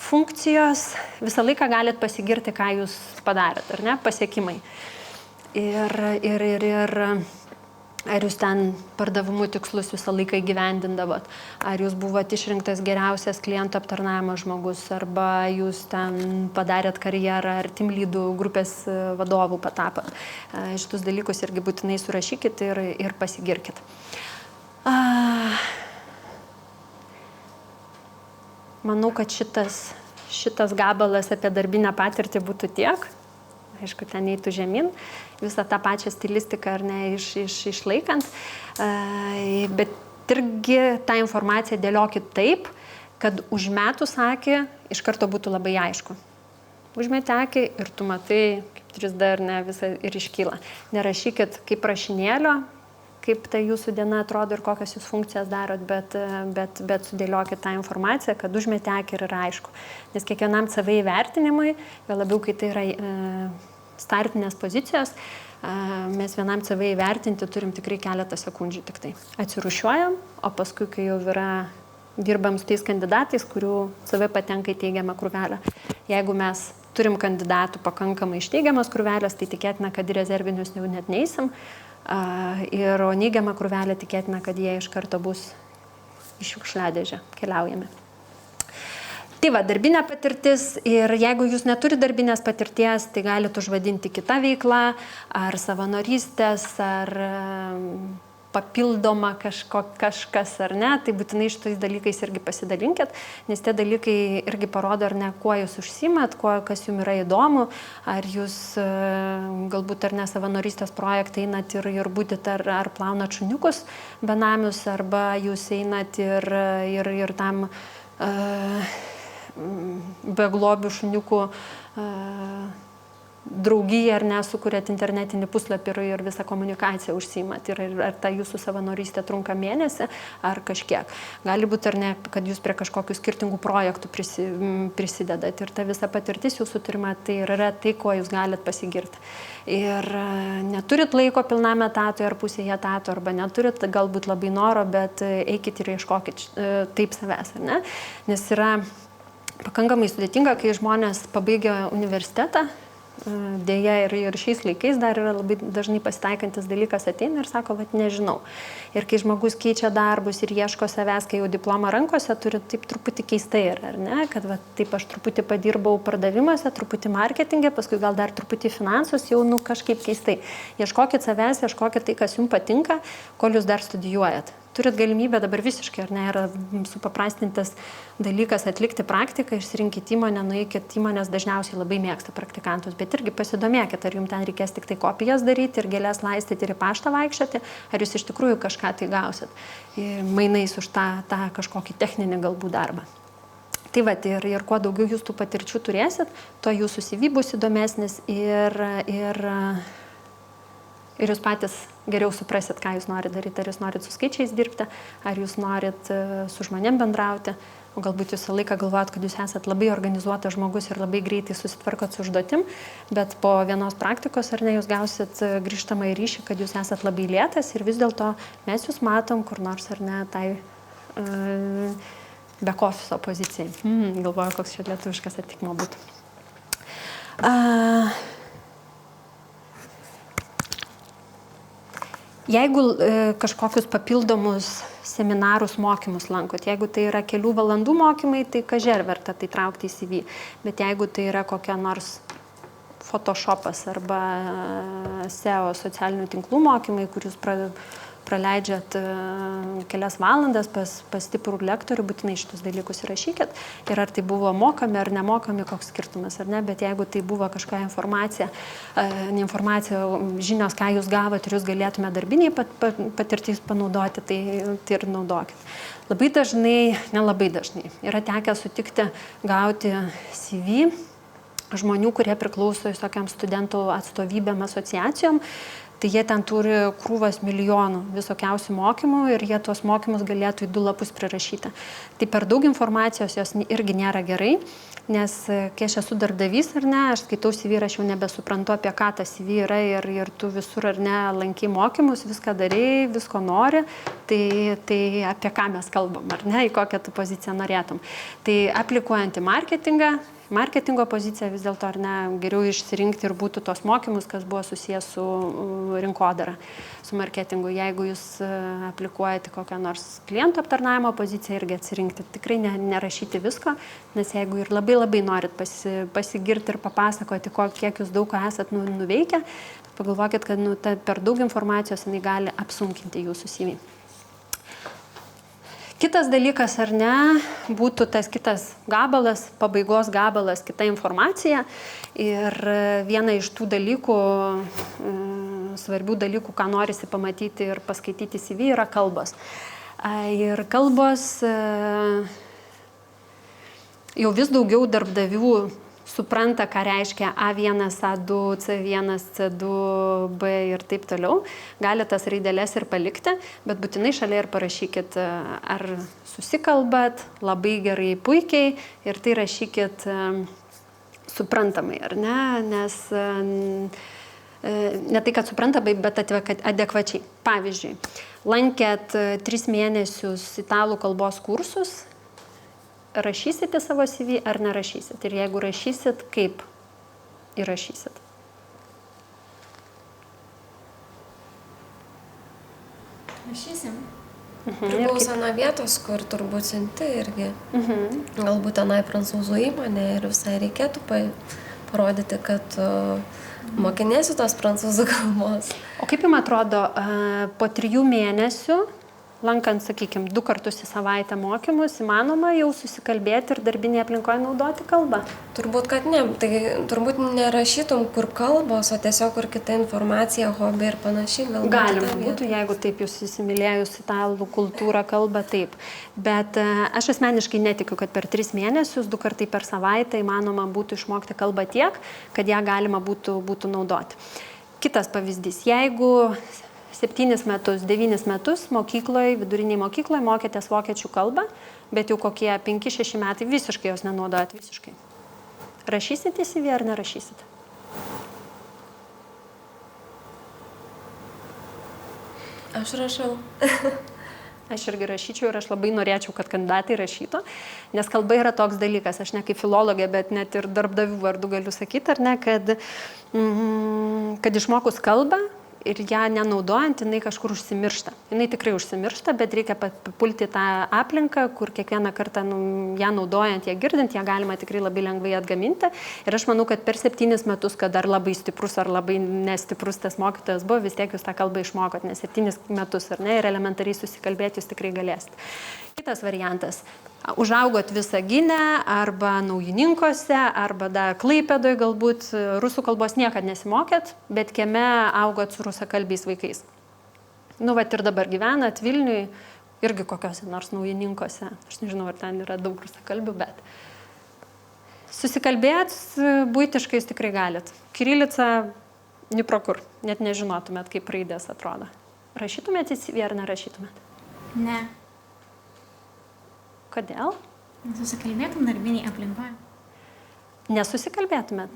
Funkcijos visą laiką galite pasigirti, ką jūs padarėt, ar ne? Pasiekimai. Ar jūs ten pardavimų tikslus visą laiką įgyvendindavot, ar jūs buvot išrinktas geriausias klientų aptarnavimo žmogus, arba jūs ten padarėt karjerą, ar team leadų grupės vadovų patapot. Šitus dalykus irgi būtinai surašykit ir pasigirkit. Manau, kad šitas gabalas apie darbinę patirtį būtų tiek. Aišku, ten eitų žemyn, visą tą pačią stilistiką ar ne išlaikant, bet irgi tą informaciją dėliokit taip, kad užmetus akį iš karto būtų labai aišku. Užmeti akį ir tu matai, kaip 3D ar ne, visą ir iškyla. Nerašykit kaip rašinėlio, kaip ta jūsų diena atrodo ir kokias jūs funkcijas darot, bet sudėliokit tą informaciją, kad užmeti akį ir yra aišku. Nes kiekvienam CV įvertinimui, vėl labiau, kai tai yra startinės pozicijos, mes vienam CV įvertinti turim tikrai keletą sekundžių tik tai. Atsirūšiuojam, o paskui, kai jau dirbam su tais kandidatais, kurių CV patenka į teigiamą krūvelę. Jeigu mes turim kandidatų pakankamai iš teigiamas krūvelės, tai tikėtina, kad į rezervinius jau net neisim. Ir neigiamą krūvelę tikėtina, kad jie iš karto bus iš šiukšliadėžę, keliaujame. Tai va, darbinė patirtis ir jeigu jūs neturi darbinės patirties, tai galite užvadinti kitą veiklą, ar savanorystės, ar papildoma kažkas ar ne, tai būtinai šitais dalykais irgi pasidalinkit, nes tie dalykai irgi parodo ar ne, kuo jūs užsiimat, kas jums yra įdomu, ar jūs galbūt ar ne savanorystės projektą einat ir būtit ar plaunat šuniukus benamius, arba jūs einat ir tam beglobių šuniukų draugiją ar nesukuriat internetinį puslapį ir visą komunikaciją užsiimat. Ar ta jūsų savanorystė trunka mėnesį ar kažkiek. Gali būti ar ne, kad jūs prie kažkokių skirtingų projektų prisidedat. Ir ta visa patirtis jūsų turima, tai yra tai, kuo jūs galit pasigirti. Ir neturit laiko pilnam etatui ar pusėje etato, arba neturit galbūt labai noro, bet eikit ir ieškokit taip savęs, ar ne? Nes yra pakankamai sudėtinga, kai žmonės pabaigia universitetą. Deja ir šiais laikais dar yra labai dažnai pasitaikantis dalykas, ateina ir sako, vat nežinau. Ir kai žmogus keičia darbus ir ieško savęs, kai jau diplomą rankose turi, taip truputį keistai yra, ar ne? Kad vat, taip aš truputį padirbau pardavimuose, truputį marketingė, paskui gal dar truputį finansus, jau kažkaip keistai. Ieškokit savęs, ieškokit tai, kas jums patinka, kol jūs dar studijuojat. Turit galimybę dabar visiškai, ar ne, yra supaprastintas dalykas atlikti praktiką, išsirinkit įmonę, nueikit įmonės, dažniausiai labai mėgsta praktikantus, bet irgi pasidomėkit, ar jums ten reikės tik tai kopijas daryti ir gėlės laistyti ir į paštą vaikščioti, ar jūs iš tikrųjų kažką tai gausit, mainais už tą kažkokį techninį galbūt darbą. Tai va, ir kuo daugiau jūs tų patirčių turėsit, tuo jūsų CV bus įdomesnis ir jūs patys geriau suprasit, ką jūs norit daryti, ar jūs norit su skaičiais dirbti, ar jūs norit su žmonėm bendrauti, o galbūt jūs visą laiką galvojat, kad jūs esat labai organizuotas žmogus ir labai greitai susitvarkot su užduotim, bet po vienos praktikos, ar ne, jūs gausit grįžtamą į ryšį, kad jūs esat labai lėtas ir vis dėlto mes jūs matom kur nors, ar ne, tai back office pozicijai. Galvoju, koks čia lietuviškas atitikmuo būtų. Jeigu kažkokius papildomus seminarus, mokymus lankot, jeigu tai yra kelių valandų mokymai, tai kažer verta tai traukti į CV. Bet jeigu tai yra kokia nors Photoshopas arba SEO socialinių tinklų mokymai, kur jūs praleidžiat kelias valandas pas stiprų lektorių, būtinai šitus dalykus įrašykit. Ir ar tai buvo mokami ar nemokami, koks skirtumas ar ne, bet jeigu tai buvo kažkokia informacija, žinios, ką jūs gavot ir jūs galėtume darbiniai patirtys panaudoti, tai ir naudokit. Labai dažnai, nelabai dažnai, yra tekę sutikti gauti CV žmonių, kurie priklauso visokiam studentų atstovybėm, asociacijom. Tai jie ten turi krūvas milijonų visokiausių mokymų ir jie tuos mokymus galėtų į 2 lapus prirašyti. Tai per daug informacijos jos irgi nėra gerai, nes kai aš esu darbdavys ar ne, aš skaitau CV ir aš jau nebesuprantu, apie ką tas CV yra ir tu visur ar ne lankai mokymus, viską darai, visko nori, tai apie ką mes kalbam ar ne, į kokią tu poziciją norėtum. Tai aplikuojant į marketingo poziciją vis dėlto ar ne, geriau išsirinkti ir būtų tos mokymus, kas buvo susijęs su rinkodara, su marketingu. Jeigu jūs aplikuojate kokią nors klientų aptarnavimo poziciją, irgi atsirinkti. Tikrai nerašyti visko, nes jeigu ir labai norit pasigirti ir papasakoti, kiek jūs daug ką esat nuveikę, pagalvokit, kad per daug informacijos jinai gali apsunkinti jūsų CV. Kitas dalykas, ar ne, būtų tas kitas gabalas, pabaigos gabalas, kita informacija. Ir viena iš tų dalykų, svarbių dalykų, ką norisi pamatyti ir paskaityti CV, yra kalbos. Ir kalbos jau vis daugiau darbdavių supranta, ką reiškia A1, A2, C1, C2, B ir taip toliau. Gali tas raideles ir palikti, bet būtinai šalia ir parašykit, ar susikalbat, labai gerai, puikiai ir tai rašykit suprantamai, ar ne, nes ne tai, kad suprantamai, bet adekvačiai. Pavyzdžiui, lankėt 3 mėnesius italų kalbos kursus, rašysite savo CV ar nerašysit? Ir jeigu rašysit, kaip įrašysit? Rašysim. Priklauso nuo vietos, kur turbūt siunti irgi. Galbūt tenai prancūzų įmonė ir visai reikėtų parodyti, kad mokinėsiu tos prancūzų kalbos. O kaip jums atrodo, po 3 mėnesių lankant, sakykime, 2 kartus į savaitę mokymus, įmanoma jau susikalbėti ir darbinėje aplinkoje naudoti kalbą? Turbūt, kad ne. Tai turbūt nerašytum kur kalbos, o tiesiog kur kita informacija, hobi ir panašiai. Galima būtų, jeigu taip jūs įsimylėjus italų kultūrą, kalbą, taip. Bet aš asmeniškai netikiu, kad per 3 mėnesius, 2 kartai per savaitę įmanoma būtų išmokti kalbą tiek, kad ją galima būtų naudoti. Kitas pavyzdys. Jeigu 7 metus, 9 metus mokykloje, viduriniai mokykloje mokėtės vokiečių kalbą, bet jau kokie 5-6 metai visiškai jos nenaudojat, visiškai. Rašysit į CV ar nerašysit? Aš rašau. Aš irgi rašyčiau ir aš labai norėčiau, kad kandidatai rašytų, nes kalba yra toks dalykas, aš ne kaip filologė, bet net ir darbdavių vardu galiu sakyti, ar ne, kad išmokus kalbą, ir ją nenaudojant, jinai kažkur užsimiršta. Jinai tikrai užsimiršta, bet reikia papulti tą aplinką, kur kiekvieną kartą ją naudojant, ją girdint, ją galima tikrai labai lengvai atgaminti. Ir aš manau, kad per 7 metus, kad ar labai stiprus, ar labai nestiprus tas mokytojas buvo, vis tiek jūs tą kalbą išmokot, nes 7 metus, ar ne, ir elementariai susikalbėti jūs tikrai galėsit. Kitas variantas. Užaugot Visagine arba Naujininkuose, arba dar Klaipėdoje galbūt rusų kalbos niekad nesimokėt, bet kieme augot su rusakalbiais vaikais. Ir dabar gyvenat Vilniuj, irgi kokiuose nors Naujininkuose. Aš nežinau, ar ten yra daug rusakalbių, bet susikalbėt buitiškai jūs tikrai galit. Kirilica, ni pro kur, net nežinotumėt, kaip raidės atrodo. Rašytumėt į CV ar nerašytumėt? Ne. Kodėl? Susikalbėtum darbiniai aplinkoje? Nesusikalbėtumėt?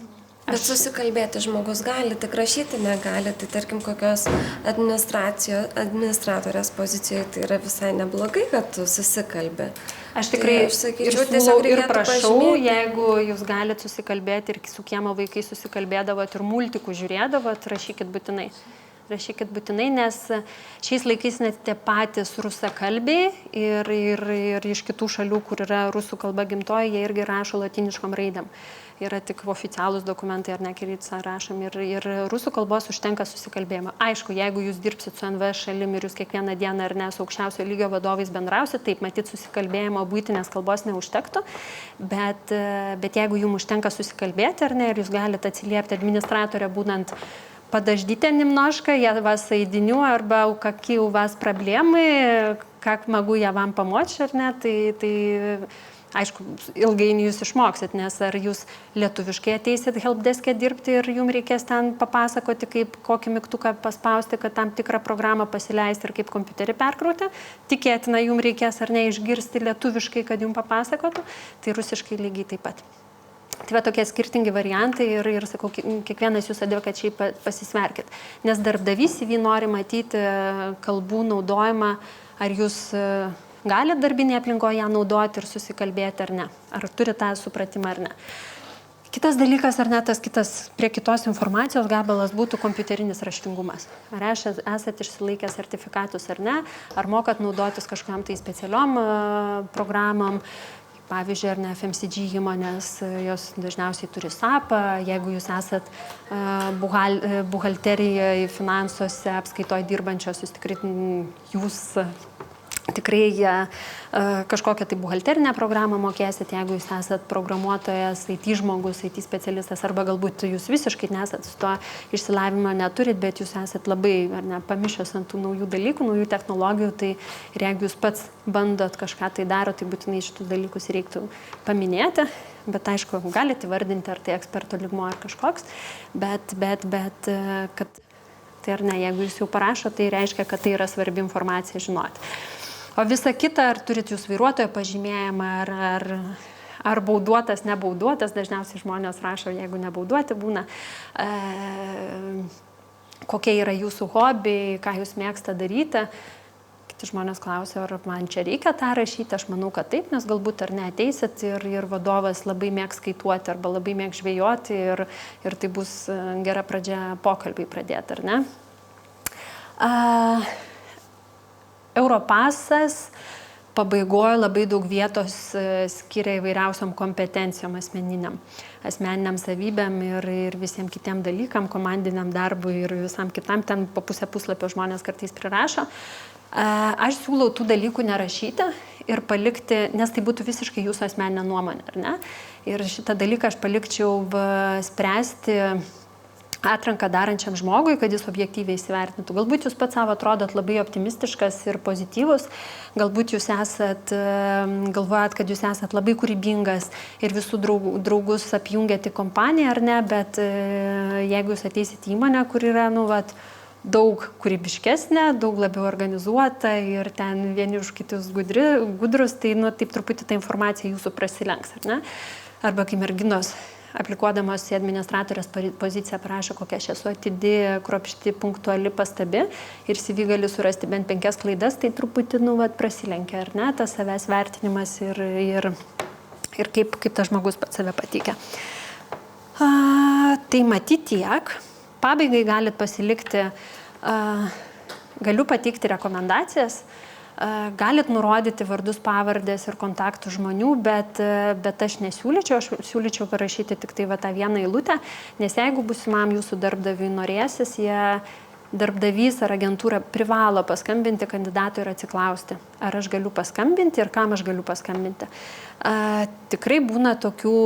Bet susikalbėti žmogus gali, tik rašyti negali. Tai tarkim, kokios administratorės pozicijoje tai yra visai neblogai, kad tu susikalbė. Aš tikrai tai, aš sakyčiau, ir siūlau ir prašau, pažymėti. jeigu jūs galite susikalbėti ir su kiemo vaikai susikalbėdavot ir multikų žiūrėdavot, rašykit būtinai. Rašykit būtinai, nes šiais laikais net tie patys rusakalbiai ir iš kitų šalių, kur yra rusų kalba gimtoji, jie irgi rašo latiniškom raidėm. Yra tik oficialūs dokumentai ar ne kirica rašom ir rusų kalbos užtenka susikalbėjimo. Aišku, jeigu jūs dirbsit su NVS šalim ir jūs kiekvieną dieną ar ne su aukščiausio lygio vadovais bendrausit, taip matyt susikalbėjimo buitinės kalbos neužtektų, bet jeigu jums užtenka susikalbėti ar ne ir jūs galite atsiliepti administratorę būnant подождите немножко, я вас соединю, arba какие у вас проблемы, как могу я вам помочь, ar ne, tai aišku, ilgainiui jūs išmoksit, nes ar jūs lietuviškai ateisit helpdeske dirbti ir jums reikės ten papasakoti, kaip kokį mygtuką paspausti, kad tam tikrą programą pasileisti ir kaip kompiuterį perkrauti, tikėtina jums reikės ar ne išgirsti lietuviškai, kad jums papasakotų, tai rusiškai lygiai taip pat. Tai va tokie skirtingi variantai ir sakau, kiekvienas jūs advokačiai pasisverkit. Nes darbdavys į jį nori matyti kalbų naudojimą, ar jūs galite darbinėje aplinkoje ją naudoti ir susikalbėti ar ne. Ar turi tą supratimą ar ne. Kitas dalykas, ar ne tas kitas prie kitos informacijos gabalas būtų kompiuterinis raštingumas. Ar esate išsilaikę sertifikatus ar ne, ar mokat naudotis kažkam tai specialiom programom. Pavyzdžiui, ar ne FMCG įmonės, jos dažniausiai turi SAP, jeigu jūs esat buhalterijoje, finansuose, apskaitoje dirbančios, jūs tikrai kažkokią tai buhalterinę programą mokėsit, jeigu jūs esat programuotojas, IT žmogus, IT specialistas, arba galbūt jūs visiškai nesat su to išsilavinimo neturit, bet jūs esat labai pamišęs ant tų naujų dalykų, naujų technologijų, tai ir jeigu jūs pats bandot kažką tai daro, tai būtinai šitus dalykus reiktų paminėti, bet aišku, galite įvardinti, ar tai eksperto lygmuo ar kažkoks, bet kad tai ar ne, jeigu jūs jau parašo, tai reiškia, kad tai yra svarbi informacija žinoti. O visa kita, ar turit jūs vairuotojo pažymėjimą, ar bauduotas, nebauduotas, dažniausiai žmonės rašo, jeigu nebauduoti būna, kokie yra jūsų hobiai, ką jūs mėgsta daryti. Kiti žmonės klausia, ar man čia reikia tą rašyti, aš manau, kad taip, nes galbūt ar neateisit ir vadovas labai mėgs skaituoti arba labai mėgs žvejoti ir tai bus gera pradžia pokalbiai pradėti, ar ne? Europasas pabaigoje labai daug vietos skiria įvairiausiom kompetencijom asmeniniam savybėm ir visiems kitiem dalykam, komandiniam darbui ir visam kitam, ten po pusę puslapio žmonės kartais prirašo. Aš siūlau tų dalykų nerašyti ir palikti, nes tai būtų visiškai jūsų asmeninė nuomonė, ar ne? Ir šitą dalyką aš palikčiau spręsti atranką darančiam žmogui, kad jis objektyviai įsivertintų. Galbūt jūs pats savo atrodot labai optimistiškas ir pozityvus, galbūt jūs galvojat, kad jūs esat labai kūrybingas ir visų draugus apjungiat į kompaniją, ar ne, bet jeigu jūs ateisit į įmonę, kur yra, daug kūrybiškesnė, daug labiau organizuota ir ten vieni už kitus gudrus, tai taip truputį ta informacija jūsų prasilenks, ar ne? Arba kai merginos aplikuodamos į administratorės poziciją prašo, kokia aš esu atidi, kruopšti, punktuali, pastabi ir CV gali surasti bent 5 klaidas, tai truputį, prasilenkia, ar ne, tas savęs vertinimas ir kaip tas žmogus pats save pateikia. Tai matyti tiek. Pabaigai galit pasilikti, galiu pateikti rekomendacijas, galit nurodyti vardus, pavardės ir kontaktų žmonių, bet aš siūlyčiau parašyti tik tai tą vieną eilutę, nes jeigu būsimam jūsų darbdaviui norėsis, darbdavys ar agentūra privalo paskambinti kandidatui ir atsiklausti, ar aš galiu paskambinti ir kam aš galiu paskambinti. Tikrai būna tokių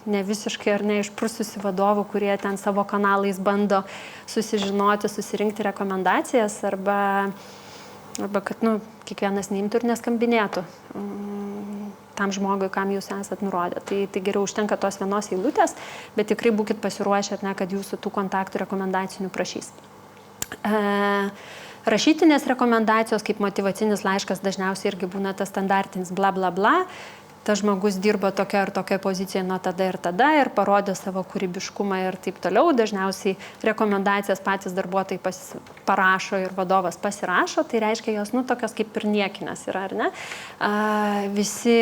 ne visiškai ar ne išprususių vadovų, kurie ten savo kanalais bando susižinoti, susirinkti rekomendacijas arba kad kiekvienas neimtų ir neskambinėtų tam žmogui, kam jūs esat nurodę. Tai geriau užtenka tos vienos eilutės, bet tikrai būkit pasiruošę, kad jūsų tų kontaktų rekomendacinių prašys. Rašytinės rekomendacijos kaip motyvacinis laiškas dažniausiai irgi būna tas standartinis bla bla bla. tas žmogus dirba tokia ar tokia pozicija nuo tada ir parodė savo kūrybiškumą ir taip toliau. Dažniausiai rekomendacijas patys darbuotojai parašo ir vadovas pasirašo, tai reiškia jos, tokios kaip ir niekinės yra, ar ne? Visi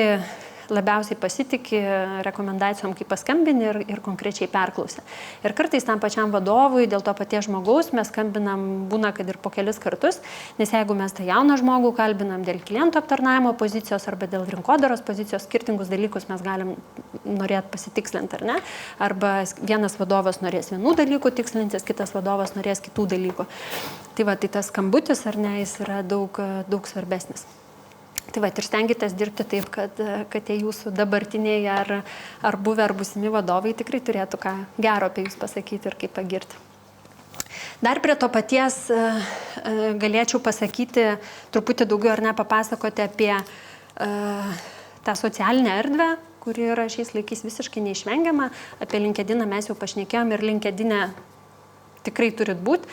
labiausiai pasitikė rekomendacijom, kaip paskambini ir konkrečiai perklausė. Ir kartais tam pačiam vadovui, dėl to paties žmogaus, mes skambinam, būna, kad ir po kelis kartus, nes jeigu mes tą jauną žmogų kalbinam dėl klientų aptarnavimo pozicijos arba dėl rinkodaros pozicijos, skirtingus dalykus mes galim norėti pasitikslinti, ar ne? Arba vienas vadovas norės vienų dalykų tikslintis, kitas vadovas norės kitų dalykų. Tai tas skambutis, ar ne, jis yra daug svarbesnis. Tai ir stengiatės dirbti taip, kad tie jūsų dabartiniai ar buvę ar būsimi vadovai tikrai turėtų ką gero apie jūs pasakyti ir kaip pagirti. Dar prie to paties galėčiau pasakyti truputį daugiau ar ne papasakoti apie tą socialinę erdvę, kuri yra šiais laikais visiškai neišvengiama. Apie LinkedIną mes jau pašnekėjom ir LinkedIne tikrai turit būti.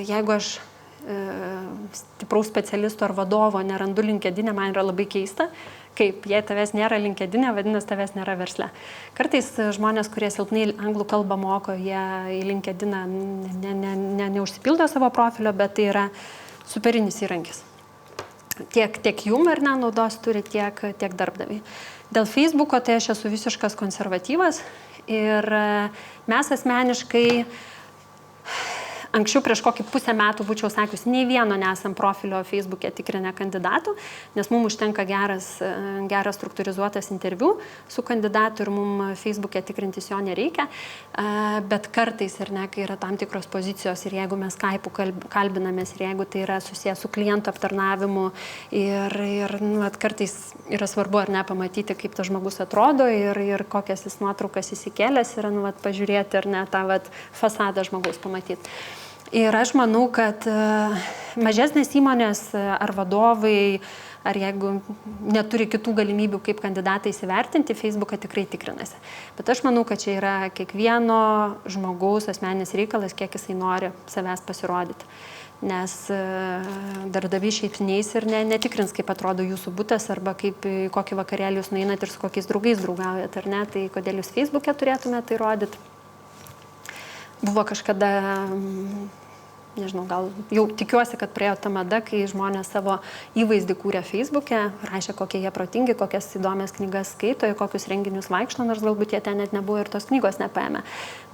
Jeigu aš stipraus specialisto ar vadovo nerandu LinkedIne, man yra labai keista, kaip jei tavęs nėra LinkedIne, vadinasi tavęs nėra versle. Kartais žmonės, kurie silpnai anglų kalbą moko, jie į LinkedIną neužsipildo savo profilio, bet tai yra superinis įrankis. Tiek jum ar ne naudos turi, tiek darbdaviai. Dėl Facebooko tai aš esu visiškas konservatyvas ir mes asmeniškai anksčiau prieš kokį pusę metų būčiau sakius, nei vieno nesam profilio Facebook'e tikrinę kandidatų, nes mums užtenka geras struktūrizuotas interviu su kandidatu ir mums Facebook'e tikrintis jo nereikia, bet kartais ir ne, kai yra tam tikros pozicijos ir jeigu mes Skype'u kalbinamės ir jeigu tai yra susijęs su klientų aptarnavimu ir kartais yra svarbu ar ne pamatyti, kaip tas žmogus atrodo ir kokias jis nuotraukas įsikėlęs yra, pažiūrėti ar ne tą fasadą žmogaus pamatyti. Ir aš manau, kad mažesnės įmonės ar vadovai, ar jeigu neturi kitų galimybių, kaip kandidatai įsivertinti, Facebooką tikrai tikrinasi. Bet aš manau, kad čia yra kiekvieno žmogaus asmeninis reikalas, kiek jisai nori savęs pasirodyti. Nes darbdaviai šiaip neis ir netikrins, kaip atrodo jūsų butas arba kaip kokį vakarėlį jūs nueinat ir su kokiais draugais draugaujat, ar ne? Tai kodėl jūs Facebook'e turėtumėte tai rodyti? Buvo kažkada, nežinau, gal jau tikiuosi, kad praėjo ta mada, kai žmonės savo įvaizdį kūrė Facebook'e, rašė, kokie jie protingi, kokias įdomias knygas skaito, į kokius renginius vaikšto, nors galbūt jie ten net nebuvo ir tos knygos nepaėmė.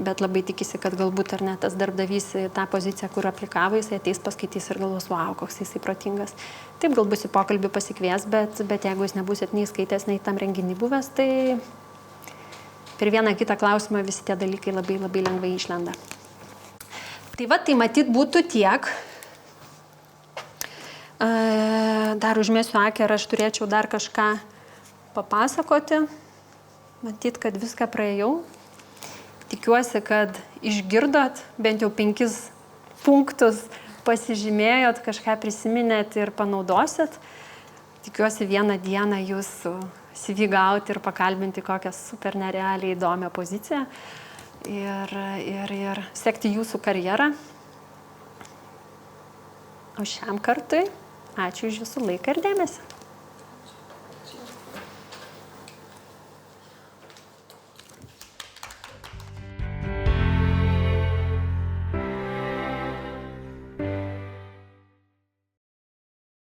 Bet labai tikisi, kad galbūt ar ne tas darbdavys tą poziciją, kur aplikavo, jisai ateis, paskaitys ir galvos, wow, koks jisai protingas. Taip, galbūt į pokalbį pasikvies, bet jeigu jūs nebūsit nei skaitęs, nei tam renginį buvęs, tai per vieną kitą klausimą visi tie dalykai labai lengvai išlenda. Tai matyt būtų tiek. Dar užmėsiu akį, ar aš turėčiau dar kažką papasakoti. Matyt, kad viską praėjau. Tikiuosi, kad išgirdot bent jau 5 punktus, pasižymėjot, kažką prisiminėt ir panaudosit. Tikiuosi vieną dieną jūs CV gauti ir pakalbinti kokią super nerealiai įdomią poziciją ir sekti jūsų karjerą. O šiam kartui ačiū už jūsų laiką ir dėmesį.